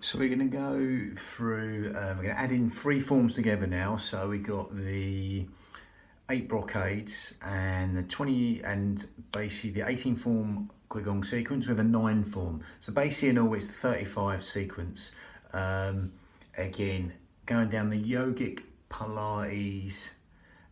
So we're going to go through, we're going to add in three forms together now. So we got the 8 brocades and the 20 and basically the 18 form qigong sequence with a 9 form. So basically in all it's the 35 sequence. Again, going down the yogic, Pilates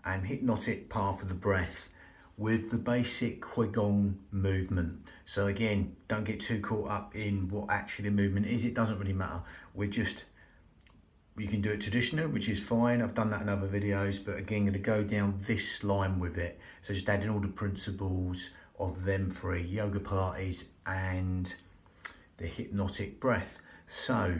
and hypnotic path of the breath with the basic qigong movement. So again, don't get too caught up in what actually the movement is. It doesn't really matter. You can do it traditional, which is fine. I've done that in other videos, but again, going to go down this line with it. So just adding all the principles of them three, yoga, Pilates, and the hypnotic breath. So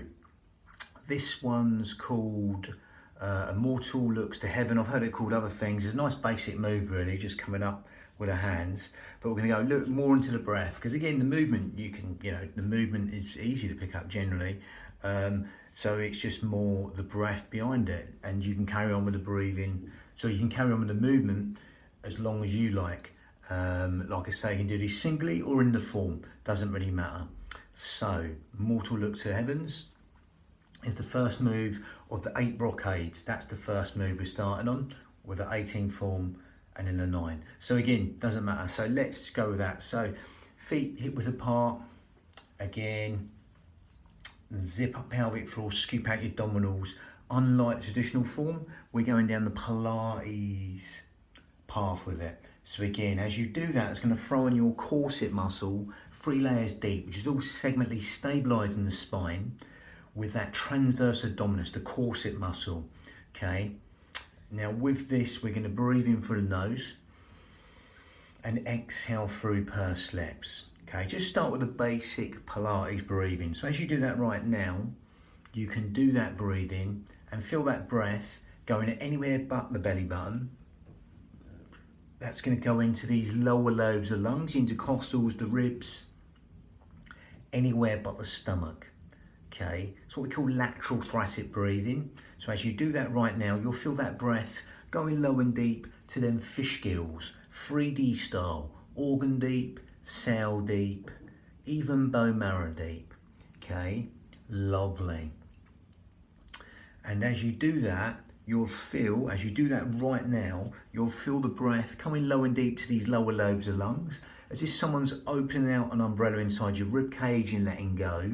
this one's called Immortal Looks to Heaven. I've heard it called other things. It's a nice basic move really, just coming up with the hands. But we're going to go look more into the breath, because again, the movement, the movement is easy to pick up generally. So it's just more the breath behind it, and you can carry on with the breathing. So you can carry on with the movement as long as you like. Like I say, you can do this singly or in the form, doesn't really matter. So Immortal Look to Heavens is the first move of the 8 brocades. That's the first move we're starting on with an 18 form and then a 9. So again, doesn't matter. So let's go with that. So feet hip width apart. Again, zip up pelvic floor, scoop out your abdominals. Unlike the traditional form, we're going down the Pilates path with it. So again, as you do that, it's going to throw in your corset muscle 3 layers deep, which is all segmentally stabilising the spine with that transverse abdominis, the corset muscle. Okay. Now with this, we're going to breathe in through the nose and exhale through pursed lips. Okay, just start with the basic Pilates breathing. So as you do that right now, you can do that breathing and feel that breath going anywhere but the belly button. That's going to go into these lower lobes of the lungs, intercostals, the ribs, anywhere but the stomach. Okay, it's what we call lateral thoracic breathing. So as you do that right now, you'll feel that breath going low and deep to them fish gills, 3D style, organ deep, cell deep, even bone marrow deep. Okay, lovely. And as you do that, you'll feel, as you do that right now, you'll feel the breath coming low and deep to these lower lobes of lungs, as if someone's opening out an umbrella inside your rib cage and letting go,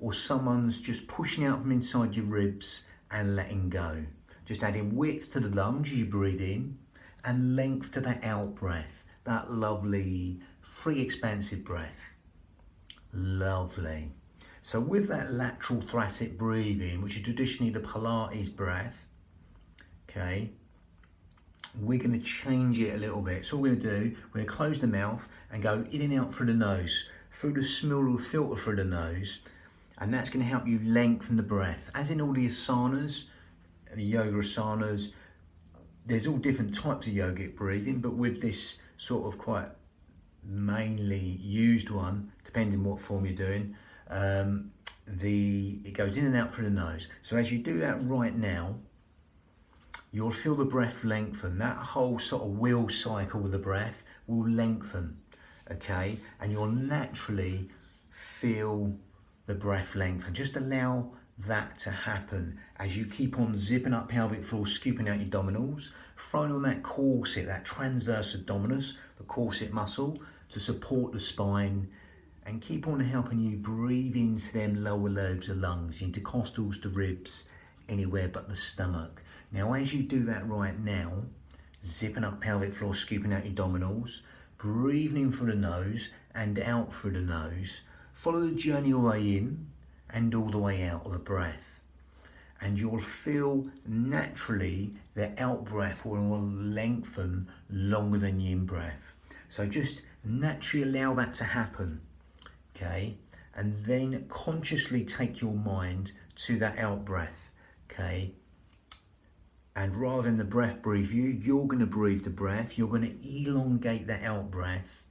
or someone's just pushing out from inside your ribs and letting go. Just adding width to the lungs as you breathe in and length to that out breath, that lovely free expansive breath. Lovely. So with that lateral thoracic breathing, which is traditionally the Pilates breath, okay, we're going to change it a little bit. So what we're going to do, we're going to close the mouth and go in and out through the nose, through the smooth filter through the nose, and that's going to help you lengthen the breath. As in all the asanas, the yoga asanas, there's all different types of yogic breathing, but with this sort of quite mainly used one, depending what form you're doing, it goes in and out through the nose. So as you do that right now, you'll feel the breath lengthen. That whole sort of wheel cycle of the breath will lengthen, okay? And you'll naturally feel the breath lengthen. Just allow that to happen as you keep on zipping up pelvic floor, scooping out your abdominals, throwing on that corset, that transverse abdominis, the corset muscle to support the spine, and keep on helping you breathe into them lower lobes of lungs, the intercostals, the ribs, anywhere but the stomach. Now as you do that right now, zipping up pelvic floor, scooping out your abdominals, breathing in through the nose and out through the nose, follow the journey all the way in and all the way out of the breath. And you'll feel naturally the out breath will lengthen longer than the in breath. So just naturally allow that to happen, okay? And then consciously take your mind to that out breath, okay? And rather than the breath breathe you, you're going to breathe the breath. You're going to elongate that out breath,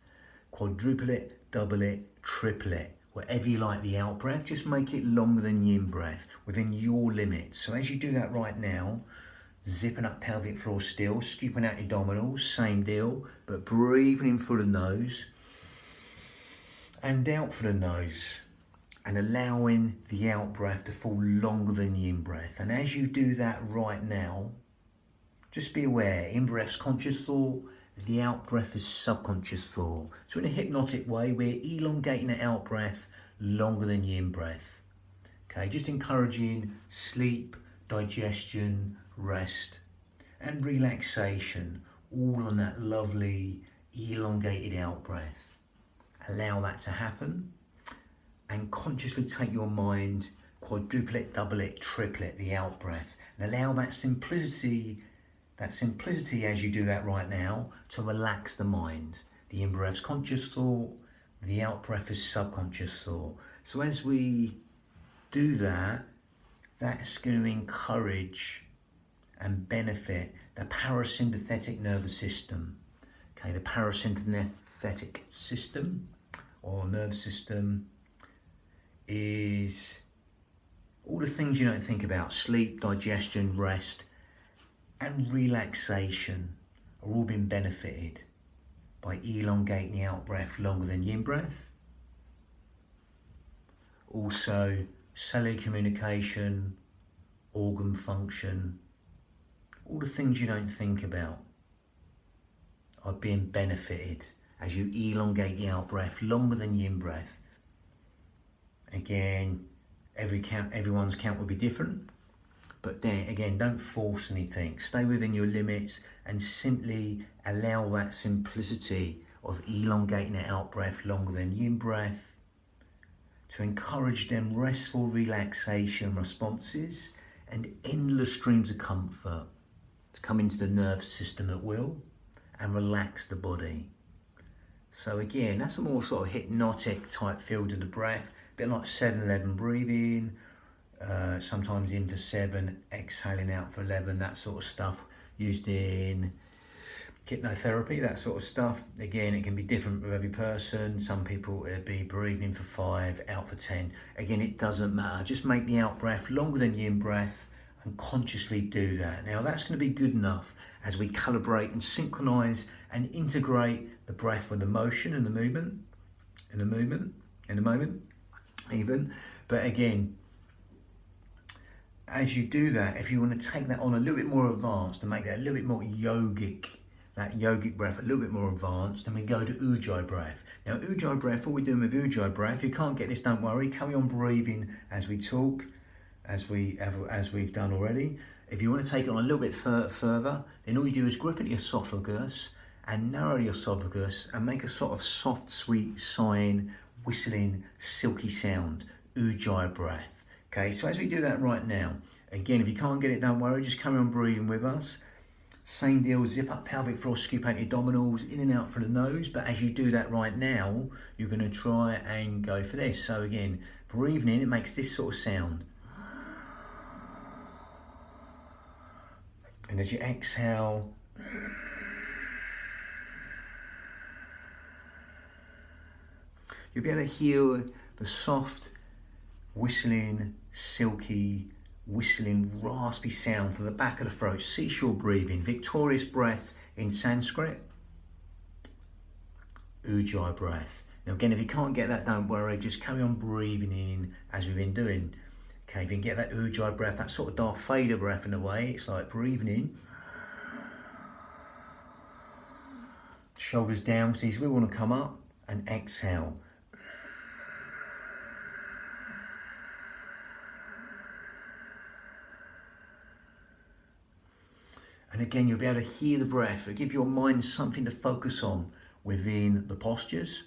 quadruple it, double it, triple it. Whatever you like the out breath, just make it longer than the in breath within your limits. So as you do that right now, zipping up pelvic floor still, scooping out your abdominals, same deal, but breathing in through the nose and out through the nose. and allowing the out breath to fall longer than the in breath. And as you do that right now, just be aware, in breath's conscious thought, the out breath is subconscious thought. So in a hypnotic way, we're elongating the out breath longer than the in breath. Okay, just encouraging sleep, digestion, rest, and relaxation, all on that lovely elongated out breath. Allow that to happen, and consciously take your mind, quadruple it, double it, triple it, the out breath, and allow that simplicity as you do that right now to relax the mind. The in breath's conscious thought, the out breath is subconscious thought. So as we do that, that's going to encourage and benefit the parasympathetic nervous system. Okay, the parasympathetic system or nervous system is all the things you don't think about: sleep, digestion, rest, and relaxation are all being benefited by elongating the out breath longer than the in breath. Also, cellular communication, organ function, all the things you don't think about are being benefited as you elongate the out breath longer than the in breath. Again, everyone's count will be different, but then again, don't force anything. Stay within your limits and simply allow that simplicity of elongating the out breath longer than the in breath to encourage them restful relaxation responses and endless streams of comfort to come into the nervous system at will and relax the body. So again, that's a more sort of hypnotic type feel to the breath, a bit like 7-11 breathing, sometimes in for 7, exhaling out for 11, that sort of stuff used in hypnotherapy, that sort of stuff. Again, it can be different with every person. Some people it'd be breathing in for 5, out for 10. Again, it doesn't matter. Just make the out breath longer than the in breath and consciously do that. Now that's going to be good enough as we calibrate and synchronize and integrate the breath with the motion and the movement, in a moment even. But again, as you do that, if you want to take that on a little bit more advanced and make that a little bit more yogic, that yogic breath a little bit more advanced, then we go to Ujjayi breath. Now Ujjayi breath, all we're doing with Ujjayi breath, if you can't get this, don't worry, carry on breathing as we talk, as we've done already. If you want to take it on a little bit further, then all you do is grip at the esophagus and narrow the esophagus and make a sort of soft, sweet, sighing, whistling, silky sound, Ujjayi breath. Okay, so as we do that right now, again, if you can't get it, don't worry, just carry on breathing with us. Same deal, zip up pelvic floor, scoop out your abdominals, in and out through the nose. But as you do that right now, you're going to try and go for this. So again, breathing in, it makes this sort of sound. And as you exhale, you'll be able to hear the soft, whistling, silky, whistling, raspy sound from the back of the throat, seashore breathing, victorious breath in Sanskrit, Ujjayi breath. Now again, if you can't get that, don't worry, just carry on breathing in as we've been doing. Okay, if you can get that Ujjayi breath, that sort of Darth Vader breath in a way, it's like breathing in, shoulders down, because we want to come up, and exhale. And again, you'll be able to hear the breath. It'll give your mind something to focus on within the postures.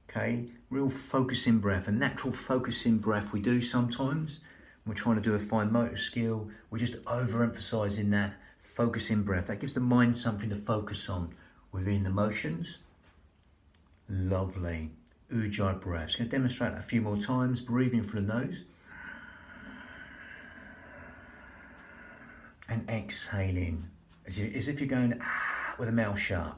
Okay, real focusing breath, a natural focusing breath we do sometimes. We're trying to do a fine motor skill. We're just overemphasizing that focusing breath. That gives the mind something to focus on within the motions. Lovely. Ujjayi breath. Just going to demonstrate that a few more times. Breathing through the nose. And exhaling. As if you're going with a mouth shut.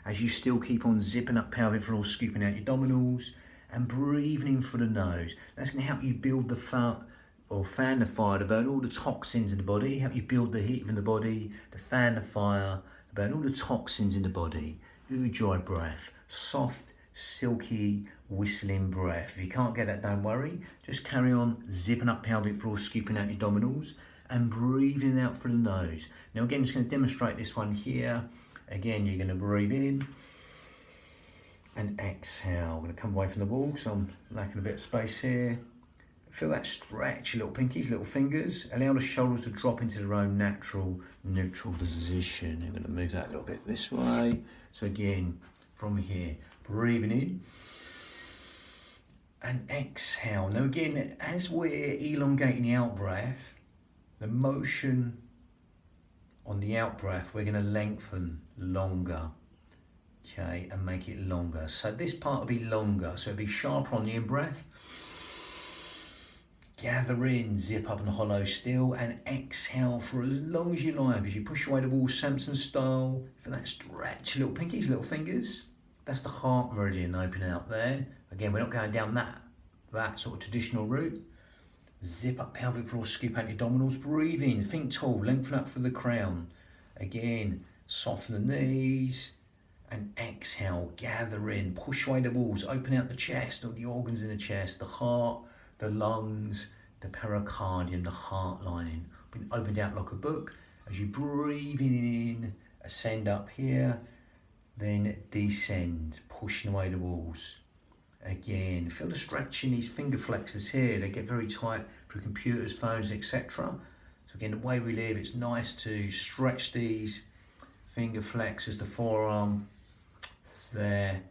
As you still keep on zipping up pelvic floor, scooping out your abdominals and breathing in through the nose. That's going to help you build the fan the fire to burn all the toxins in the body, help you build the heat from the body, to fan the fire, to burn all the toxins in the body. ujjayi breath, soft, silky, whistling breath. If you can't get that, don't worry. Just carry on zipping up pelvic floor, scooping out your abdominals and breathing out through the nose. Now again, just going to demonstrate this one here. Again, you're going to breathe in and exhale. I'm going to come away from the wall, so I'm lacking a bit of space here. Feel that stretch, your little pinkies, little fingers. Allow the shoulders to drop into their own natural, neutral position. I'm going to move that a little bit this way. So again, from here, breathing in and exhale. Now again, as we're elongating the out breath, the motion on the out breath, we're going to lengthen longer, okay, and make it longer. So this part will be longer, so it'll be sharper on the in breath. Gather in, zip up and hollow still, and exhale for as long as you like as you push away the wall, Samson style. For that stretch, little pinkies, little fingers. That's the heart meridian opening out there. Again, we're not going down that sort of traditional route. Zip up pelvic floor, scoop out your abdominals, breathe in, think tall, lengthen up for the crown. Again, soften the knees and exhale, gather in, push away the walls, open out the chest, all the organs in the chest, the heart, the lungs, the pericardium, the heart lining. Been opened out like a book. As you breathe in, ascend up here, then descend, pushing away the walls. Again, feel the stretch in these finger flexors here. They get very tight through computers, phones, etc. So again, the way we live, it's nice to stretch these finger flexors, the forearm, it's there.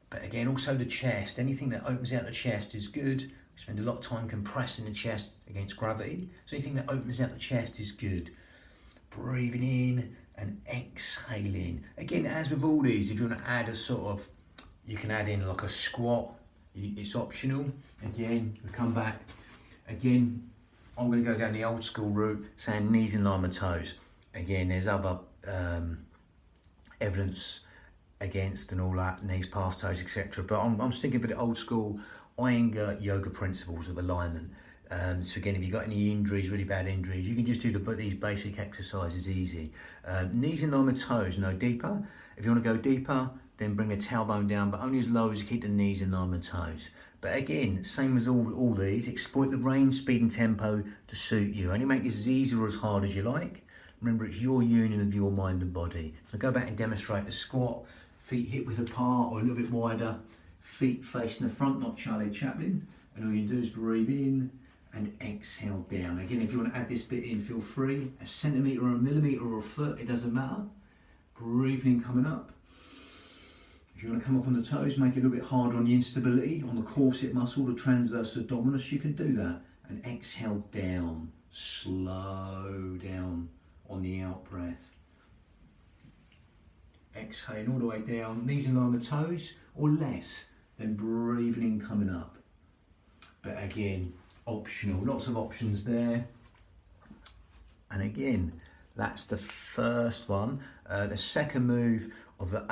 But again, also the chest. Anything that opens out the chest is good. We spend a lot of time compressing the chest against gravity. So anything that opens out the chest is good. Breathing in and exhaling. Again, as with all these, if you want to add a sort of, you can add in like a squat, it's optional. Again, we come back. Again, I'm going to go down the old school route, saying knees in line with toes. Again, there's other evidence against and all that, knees past toes, etc. But I'm sticking for the old school Iyengar yoga principles of alignment. So again, if you've got any injuries, really bad injuries, you can just do these basic exercises easy. Knees in line with toes, no deeper. If you want to go deeper, then bring the tailbone down, but only as low as you keep the knees in line with toes. But again, same as all these, exploit the range, speed and tempo to suit you. Only make this as easy or as hard as you like. Remember, it's your union of your mind and body. So go back and demonstrate the squat, feet hip width apart or a little bit wider, feet facing the front, not Charlie Chaplin. And all you do is breathe in and exhale down. Again, if you want to add this bit in, feel free. A centimetre or a millimetre or a foot, it doesn't matter. Breathing in, coming up. If you want to come up on the toes, make it a little bit harder on the instability, on the corset muscle, the transverse abdominis, you can do that. And exhale down, slow down on the out breath. Exhale all the way down, knees in line with toes, or less, then breathing in, coming up. But again, optional, lots of options there. And again, that's the first one. The second move of the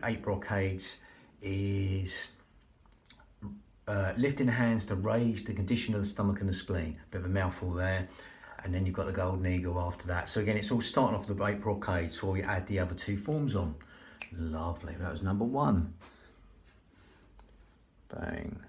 eight brocades is lifting the hands to raise the condition of the stomach and the spleen. Bit of a mouthful there. And then you've got the golden eagle after that. So again, it's all starting off with the 8 brocades before we add the other 2 forms on. Lovely, that was number 1. Bang.